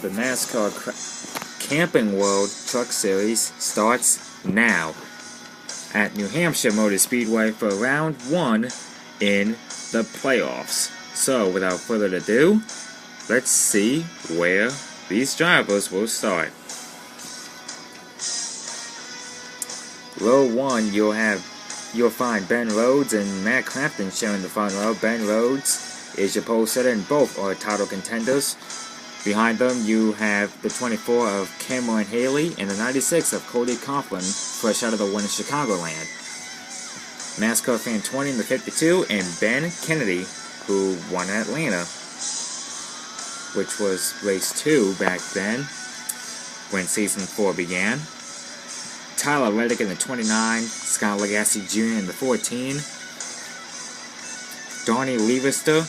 The NASCAR Camping World Truck Series starts now at New Hampshire Motor Speedway for round 1 in the playoffs. So, without further ado, let's see where these drivers will start. Row 1, you'll find Ben Rhodes and Matt Clapton sharing the front row. Ben Rhodes is your pole sitter, and both are title contenders. Behind them, you have the 24 of Cameron Haley and the 96 of Cody Coughlin, fresh out of the win in Chicagoland. NASCAR Fan 20 in the 52, and Ben Kennedy, who won Atlanta, which was race 2 back then, when season 4 began. Tyler Reddick in the 29, Scott Lagasse Jr. in the 14, Donnie Leavester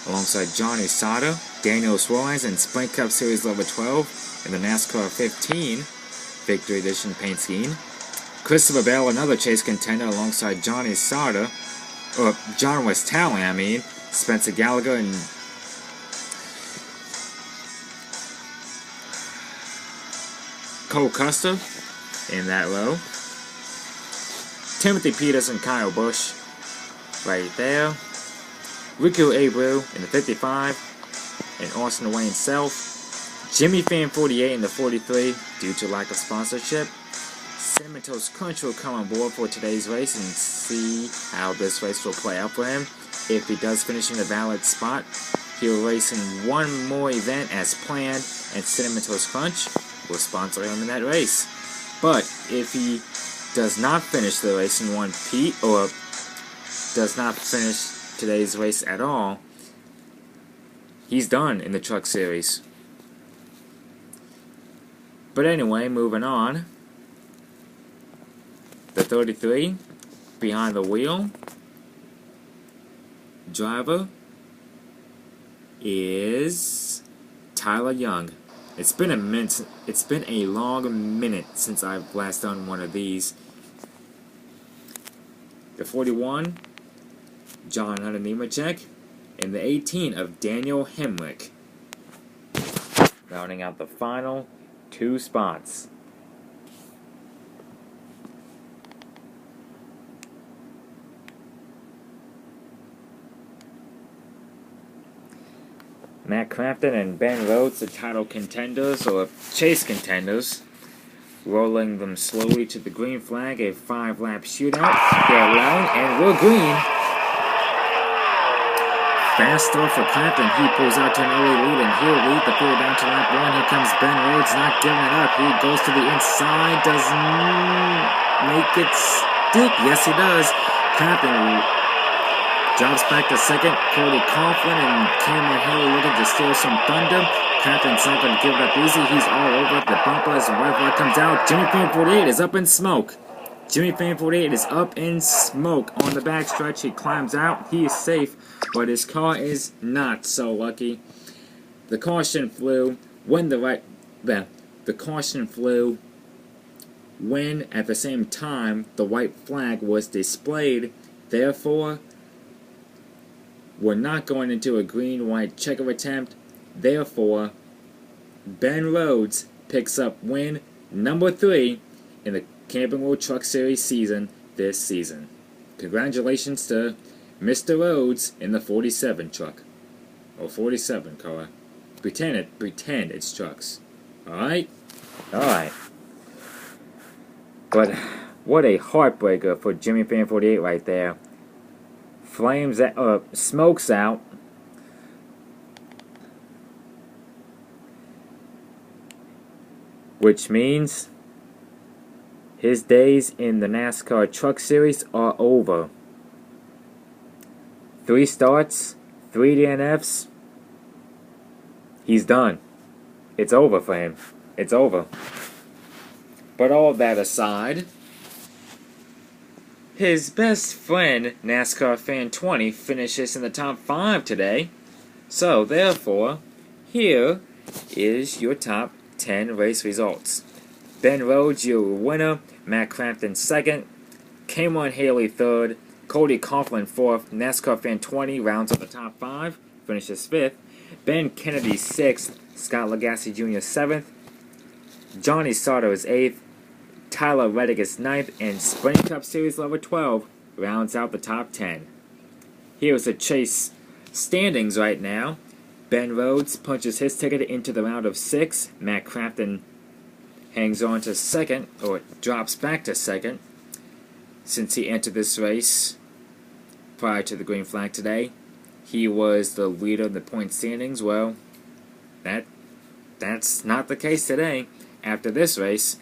alongside Johnny Sauter, Daniel Suarez in Sprint Cup Series Level 12 in the NASCAR 15 Victory Edition paint scheme. Christopher Bell, another chase contender alongside Johnny Sauter, or John West Talley, Spencer Gallagher and Cole Custer in that row. Timothy Peters and Kyle Busch right there. Rico Abreu in the 55 and Austin Wayne Self. Jimmy Fan 48 in the 43 due to lack of sponsorship. Cinnamon Toast Crunch will come on board for today's race and see how this race will play out for him. If he does finish in the valid spot, he'll race in one more event as planned, and Cinnamon Toast Crunch will sponsor him in that race. But if he does not finish the race in one P, or does not finish today's race at all, he's done in the Truck Series. But anyway, moving on. The 33 behind the wheel driver is Tyler Young. It's been a long minute since I've last done one of these. The 41, John Hunter Nemechek, and the 18 of Daniel Hemrick, rounding out the final 2 spots. Matt Clapton and Ben Rhodes, the title contenders, or chase contenders, rolling them slowly to the green flag, a 5-lap shootout. They're loud, and we're green. Fast start for Clapton. He pulls out to an early lead, and he'll lead the field down to lap 1. Here comes Ben Rhodes, not giving it up. He goes to the inside, doesn't make it stick. Yes, he does. Clapton drops back to second. Cody Coughlin and Cameron Haley looking to steal some thunder. Clapton's not going to give it up easy. He's all over it. The bumper as the white flag comes out. Jimmy Fan 48 is up in smoke. Jimmy Fan 48 is up in smoke on the backstretch. He climbs out. He is safe, but his car is not so lucky. The caution flew when the caution flew when at the same time the white flag was displayed. Therefore, we're not going into a green-white checker attempt. Therefore, Ben Rhodes picks up win number 3 in the Camping World Truck Series season this season. Congratulations to Mr. Rhodes in the 47 truck. Or 47 car. Pretend it's trucks. Alright? Alright. But what a heartbreaker for Jimmy Fan 48 right there. Smokes out. Which means his days in the NASCAR Truck Series are over. 3 starts, 3 DNFs. He's done. It's over for him. It's over. But all that aside, his best friend, NASCAR Fan 20, finishes in the top 5 today. So, therefore, here is your top 10 race results. Ben Rhodes, your winner. Matt Clapton, 2nd. Cameron Haley, 3rd. Cody Coughlin, 4th. NASCAR Fan 20 rounds up the top 5, finishes 5th. Ben Kennedy 6th, Scott Lagasse Jr. 7th, Johnny Sauter is 8th, Tyler Reddick is 9th, and Sprint Cup Series number 12 rounds out the top 10. Here's the chase standings right now. Ben Rhodes punches his ticket into the round of 6. Matt Crafton hangs on to second, or drops back to second, since he entered this race prior to the green flag today. He was the leader in the point standings. Well, that's not the case today. After this race,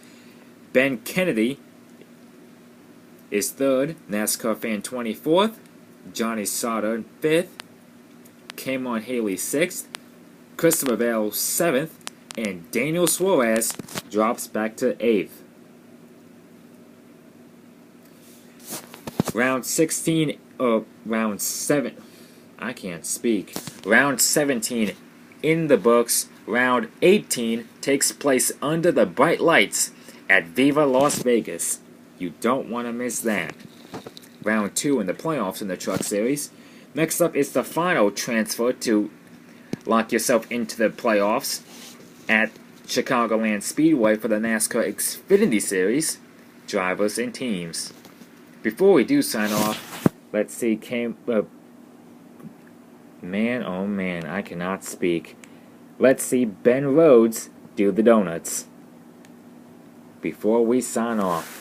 Ben Kennedy is 3rd, NASCAR Fan 24th, Johnny Sauter 5th, Kamon Haley 6th, Christopher Bell 7th, and Daniel Suarez drops back to 8th. Round 17 in the books. Round 18 takes place under the bright lights at Viva Las Vegas. You don't want to miss that. Round 2 in the playoffs in the Truck Series. Next up is the final transfer to lock yourself into the playoffs at Chicagoland Speedway for the NASCAR Xfinity Series, drivers and teams. Before we do sign off, let's see, man, oh man, I cannot speak. Let's see Ben Rhodes do the donuts before we sign off.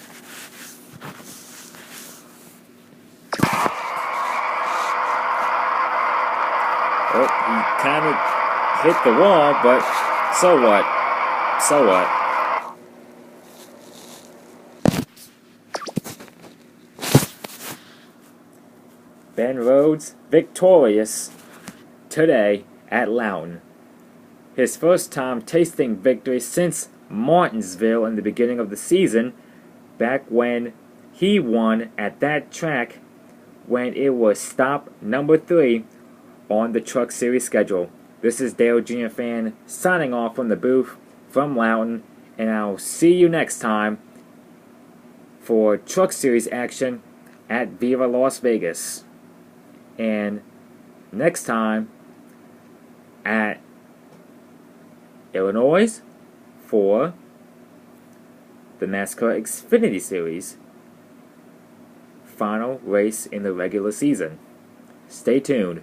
Oh, he kind of hit the wall, but so what? So what? Ben Rhodes victorious today at Loudon. His first time tasting victory since Martinsville in the beginning of the season, back when he won at that track when it was stop number 3 on the Truck Series schedule. This is Dale Jr. Fan signing off from the booth from Loudon, and I'll see you next time for Truck Series action at Viva Las Vegas. And next time at Illinois for the NASCAR Xfinity Series final race in the regular season. Stay tuned.